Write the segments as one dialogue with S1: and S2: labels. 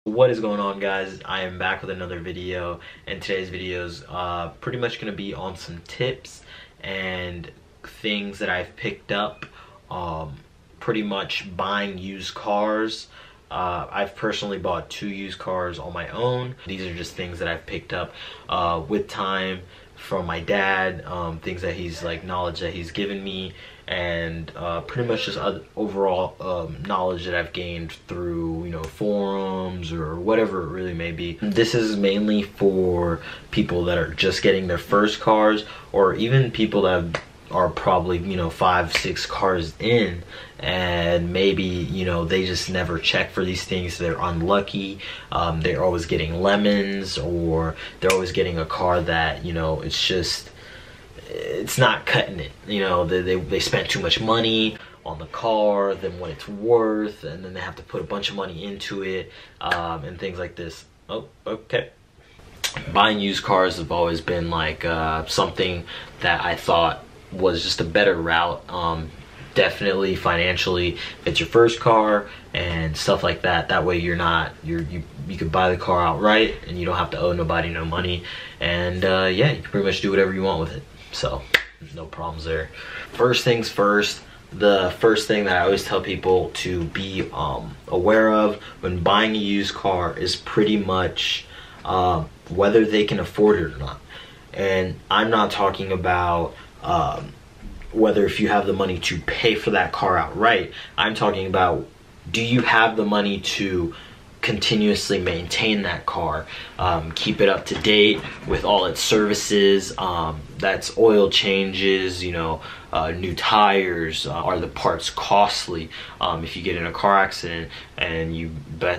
S1: What is going on, guys? I am back with another video, and today's video is pretty much going to be on some tips and things that I've picked up pretty much buying used cars. I've personally bought 2 used cars on my own. These are just things that I've picked up with time from my dad, things that he's knowledge that he's given me, and pretty much just overall knowledge that I've gained through, you know, forums or whatever it really may be. This is mainly for people that are just getting their first cars, or even people that are probably, you know, 5-6 cars in, and maybe, you know, they just never check for these things. They're unlucky. They're always getting lemons, or they're always getting a car that, you know, it's not cutting it. You know, they spent too much money on the car than what it's worth, and then they have to put a bunch of money into it, and things like this. Oh, okay. Buying used cars have always been something that I thought was just a better route. Definitely financially, it's your first car and stuff like that. That way you could buy the car outright and you don't have to owe nobody no money, and yeah, you can pretty much do whatever you want with it. So no problems there. First things first, the first thing that I always tell people to be aware of when buying a used car is pretty much whether they can afford it or not. And I'm not talking about whether if you have the money to pay for that car outright. I'm talking about, do you have the money to continuously maintain that car, keep it up to date with all its services? That's oil changes, you know, new tires. Are the parts costly? If you get in a car accident and you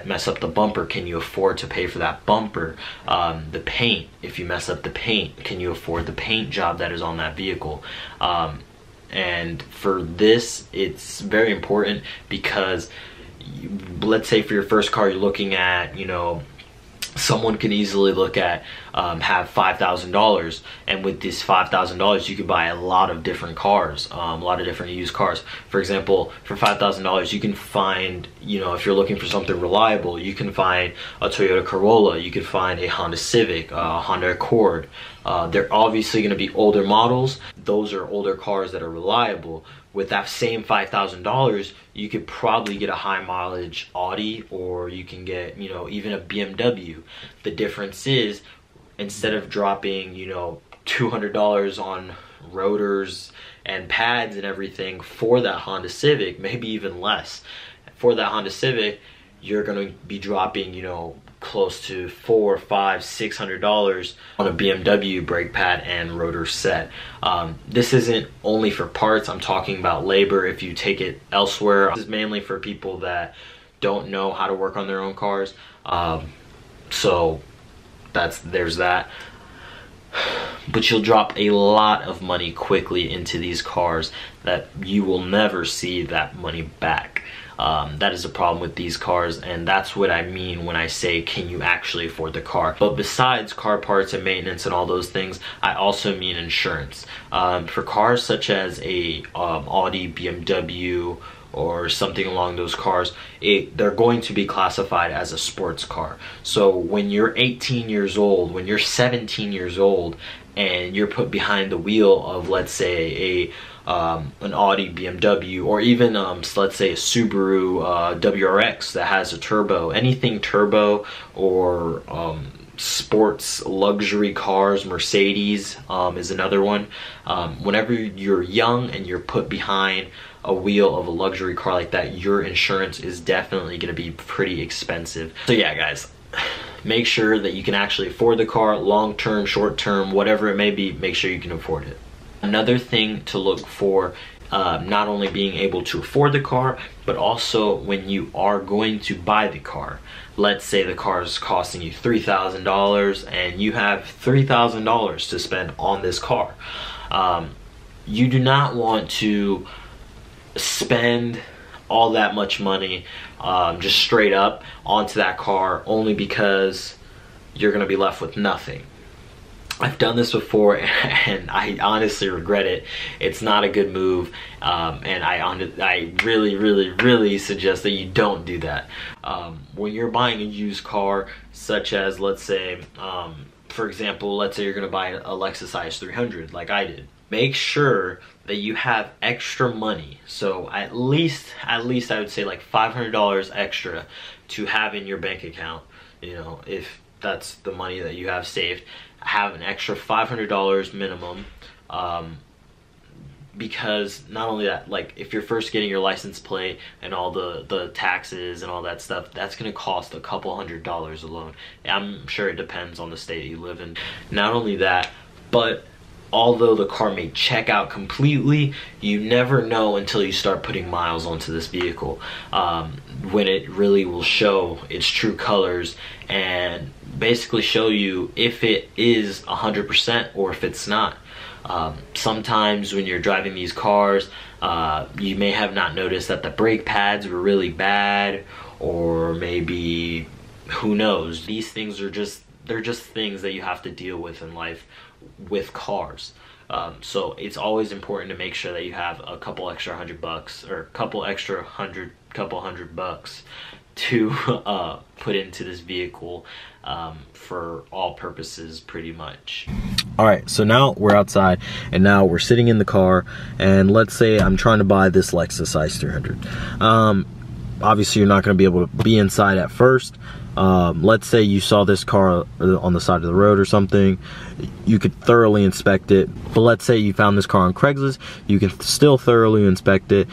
S1: mess up the bumper, can you afford to pay for that bumper? The paint, if you mess up the paint, can you afford the paint job that is on that vehicle? And for this, it's very important, because let's say for your first car, you're looking at, you know, someone can easily look at have $5,000, and with this $5,000 you could buy a lot of different cars, a lot of different used cars. For example, for $5,000 you can find, you know, if you're looking for something reliable, you can find a Toyota Corolla, you can find a Honda Civic, a Honda Accord. They're obviously going to be older models. Those are older cars that are reliable. With that same $5,000, you could probably get a high mileage Audi, or you can get, you know, even a BMW. The difference is, instead of dropping, you know, $200 on rotors and pads and everything for that Honda Civic, maybe even less, for that Honda Civic, you're going to be dropping, you know, close to $400, $500, $600 on a BMW brake pad and rotor set. This isn't only for parts. I'm talking about labor if you take it elsewhere. This is mainly for people that don't know how to work on their own cars. So there's that. But you'll drop a lot of money quickly into these cars that you will never see that money back. That is a problem with these cars, and that's what I mean when I say, can you actually afford the car? But besides car parts and maintenance and all those things, I also mean insurance. For cars such as a Audi, BMW, or something along those cars, they're going to be classified as a sports car. So when you're 18 years old, when you're 17 years old, and you're put behind the wheel of, let's say, an Audi, BMW, or even let's say a Subaru WRX that has a turbo, anything turbo, or sports luxury cars, Mercedes is another one. Whenever you're young and you're put behind a wheel of a luxury car like that, your insurance is definitely going to be pretty expensive. So yeah, guys, make sure that you can actually afford the car, long term, short term, whatever it may be, make sure you can afford it. Another thing to look for, not only being able to afford the car, but also when you are going to buy the car. Let's say the car is costing you $3,000 and you have $3,000 to spend on this car. You do not want to spend all that much money just straight up onto that car only because you're going to be left with nothing. I've done this before and I honestly regret it. It's not a good move, and I really suggest that you don't do that. When you're buying a used car, such as, let's say, for example, let's say you're gonna buy a Lexus IS300 like I did. Make sure that you have extra money. So at least I would say like $500 extra to have in your bank account. You know, if that's the money that you have saved, have an extra $500 minimum, because not only that, like if you're first getting your license plate and all the taxes and all that stuff, that's gonna cost a couple $100s alone. I'm sure it depends on the state you live in. Not only that, but although the car may check out completely, you never know until you start putting miles onto this vehicle, when it really will show its true colors and basically show you if it is 100% or if it's not. Sometimes when you're driving these cars, you may have not noticed that the brake pads were really bad, or maybe, who knows. These things are they're just things that you have to deal with in life with cars. So it's always important to make sure that you have a couple extra $100 or a couple extra couple hundred bucks to put into this vehicle, for all purposes pretty much. All right, so now we're outside and now we're sitting in the car, and let's say I'm trying to buy this Lexus IS300. Obviously you're not going to be able to be inside at first. Let's say you saw this car on the side of the road or something, you could thoroughly inspect it. But let's say you found this car on Craigslist, you can still thoroughly inspect it.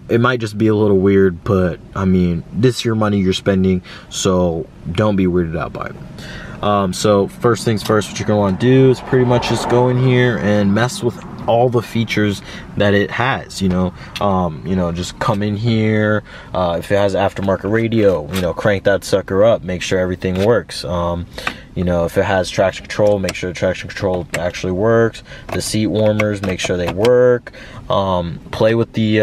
S1: It might just be a little weird, but I mean, this is your money you're spending, so don't be weirded out by it. So first things first, what you're gonna want to do is pretty much just go in here and mess with all the features that it has, you know, just come in here. If it has aftermarket radio, you know, crank that sucker up, make sure everything works. You know, if it has traction control, make sure the traction control actually works. The seat warmers, make sure they work. Play with the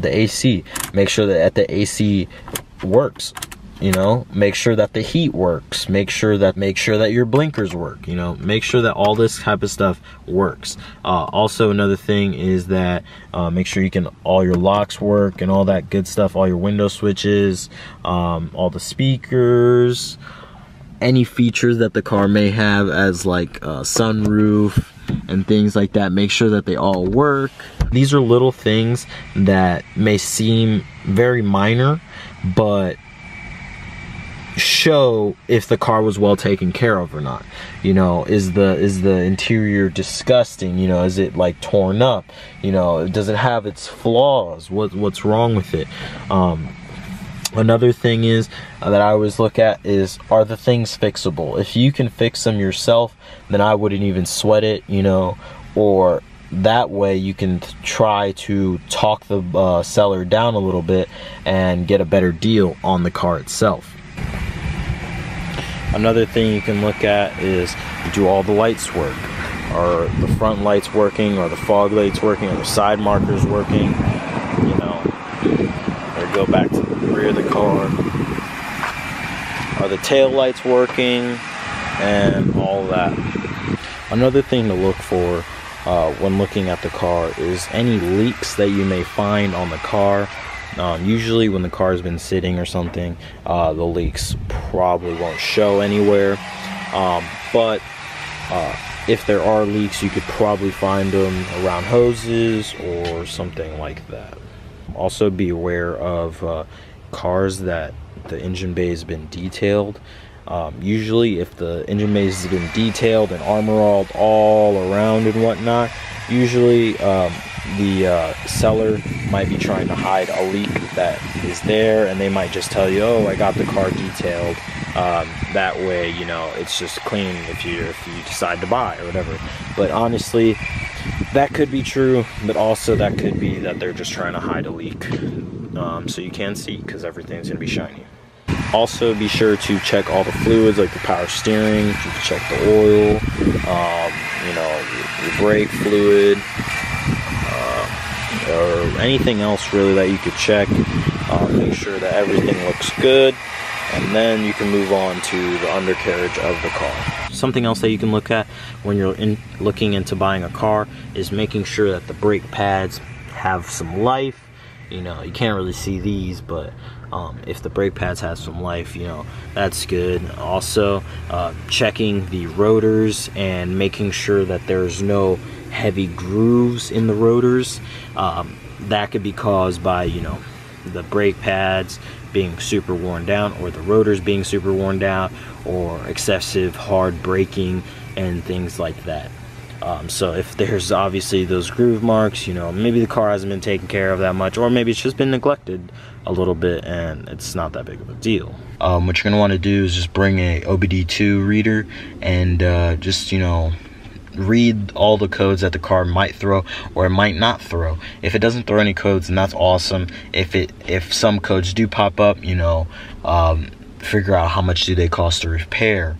S1: AC, make sure that the AC works. You know, make sure that the heat works, make sure that your blinkers work, you know, make sure that all this type of stuff works. Also, another thing is that make sure all your locks work and all that good stuff, all your window switches, all the speakers, any features that the car may have as like sunroof and things like that, make sure that they all work. These are little things that may seem very minor, but show if the car was well taken care of or not. You know, is the interior disgusting? You know, is it like torn up? You know, does it have its flaws? What's wrong with it? Another thing is that I always look at is, are the things fixable? If you can fix them yourself, then I wouldn't even sweat it, you know, or that way you can try to talk the seller down a little bit and get a better deal on the car itself. Another thing you can look at is, do all the lights work? Are the front lights working? Are the fog lights working? Are the side markers working? You know, or go back to the rear of the car. Are the tail lights working? And all that. Another thing to look for when looking at the car is any leaks that you may find on the car. Usually when the car has been sitting or something, the leaks probably won't show anywhere, but if there are leaks, you could probably find them around hoses or something like that. Also be aware of cars that the engine bay has been detailed. Usually if the engine bay has been detailed and armor all around and whatnot, usually the seller might be trying to hide a leak that is there, and they might just tell you, oh, I got the car detailed. That way, you know, it's just clean if you decide to buy or whatever. But honestly, that could be true, but also that could be that they're just trying to hide a leak, so you can see, because everything's gonna be shiny. Also, be sure to check all the fluids, like the power steering. You can check the oil, you know, your brake fluid, or anything else really that you could check. Make sure that everything looks good, and then you can move on to the undercarriage of the car. Something else that you can look at when you're looking into buying a car is making sure that the brake pads have some life. You know, you can't really see these, but if the brake pads have some life, you know, that's good. Also, checking the rotors and making sure that there's no heavy grooves in the rotors. That could be caused by, you know, the brake pads being super worn down, or the rotors being super worn down, or excessive hard braking and things like that. So if there's obviously those groove marks, you know, maybe the car hasn't been taken care of that much, or maybe it's just been neglected a little bit and it's not that big of a deal. What you're gonna want to do is just bring a OBD2 reader and just, you know, read all the codes that the car might throw or it might not throw. If it doesn't throw any codes, then that's awesome. If some codes do pop up, you know, figure out how much do they cost to repair,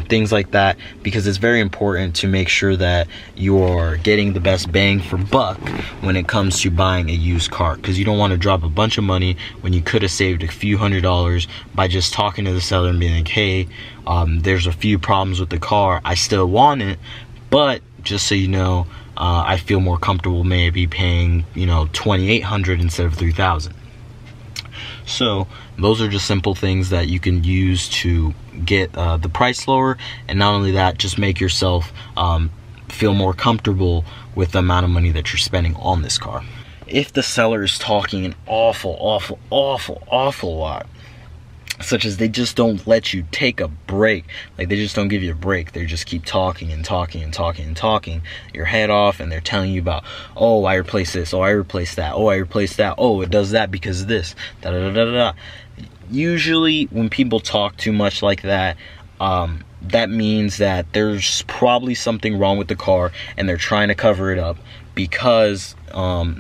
S1: things like that, because it's very important to make sure that you're getting the best bang for buck when it comes to buying a used car, because you don't want to drop a bunch of money when you could have saved a few $100s by just talking to the seller and being like, hey, there's a few problems with the car, I still want it, but just so you know, I feel more comfortable maybe paying, you know, $2,800 instead of $3,000. So those are just simple things that you can use to get the price lower, and not only that, just make yourself feel more comfortable with the amount of money that you're spending on this car. If the seller is talking an awful lot, such as they just don't let you take a break, like they just don't give you a break, they just keep talking and talking your head off, and they're telling you about, oh, I replaced this, oh, I replaced that, oh, I replaced that, oh, it does that because of this, da da da da da. Usually when people talk too much like that, that means that there's probably something wrong with the car and they're trying to cover it up because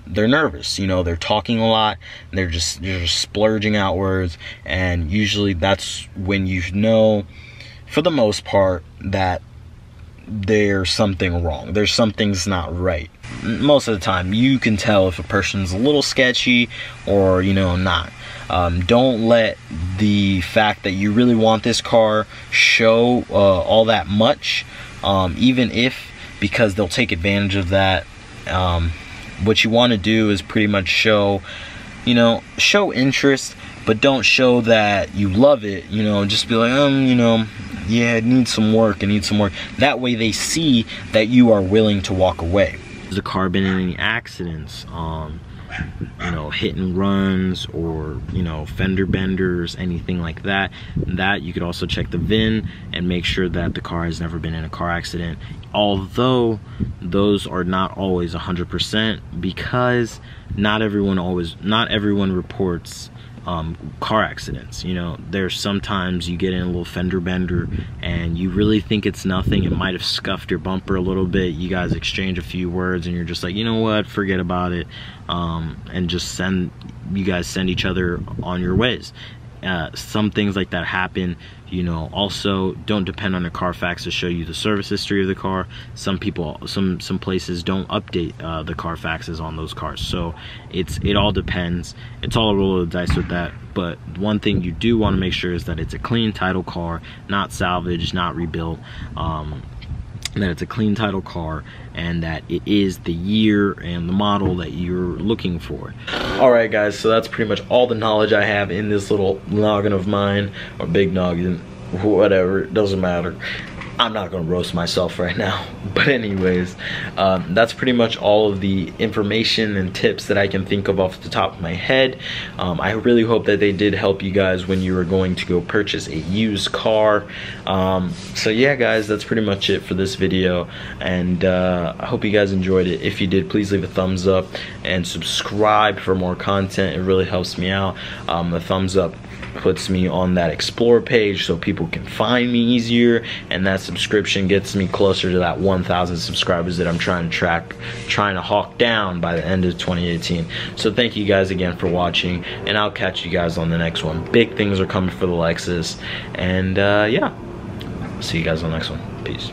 S1: they're nervous. You know, they're talking a lot, they're just splurging out words, and usually that's when you know, for the most part, that there's something wrong, something's not right. Most of the time you can tell if a person's a little sketchy or, you know, not. Don't let the fact that you really want this car show all that much, even if, because they'll take advantage of that. What you want to do is pretty much show interest, but don't show that you love it. You know, just be like, you know, yeah, it needs some work, That way they see that you are willing to walk away. Has the car been in any accidents, you know, hit and runs, or, you know, fender benders, anything like that? You could also check the VIN and make sure that the car has never been in a car accident, although those are not always 100%, because not everyone reports car accidents. You know, there's sometimes you get in a little fender bender and you really think it's nothing, it might have scuffed your bumper a little bit, you guys exchange a few words and you're just like, you know what, forget about it, and just you guys send each other on your ways. Some things like that happen. You know, also don't depend on the Carfax to show you the service history of the car. Some places don't update the Carfaxes on those cars, so it all depends. It's all a roll of the dice with that. But one thing you do want to make sure is that it's a clean title car, not salvaged, not rebuilt, that it's a clean title car, and that it is the year and the model that you're looking for. Alright guys, so that's pretty much all the knowledge I have in this little noggin of mine, or big noggin, whatever, it doesn't matter. I'm not gonna roast myself right now, but anyways, that's pretty much all of the information and tips that I can think of off the top of my head. I really hope that they did help you guys when you were going to go purchase a used car. So yeah guys, that's pretty much it for this video, and I hope you guys enjoyed it. If you did, please leave a thumbs up and subscribe for more content. It really helps me out. The thumbs up puts me on that explore page so people can find me easier, and that subscription gets me closer to that 1,000 subscribers that I'm trying to hawk down by the end of 2018. So thank you guys again for watching, and I'll catch you guys on the next one. Big things are coming for the Lexus, and yeah, see you guys on the next one. Peace.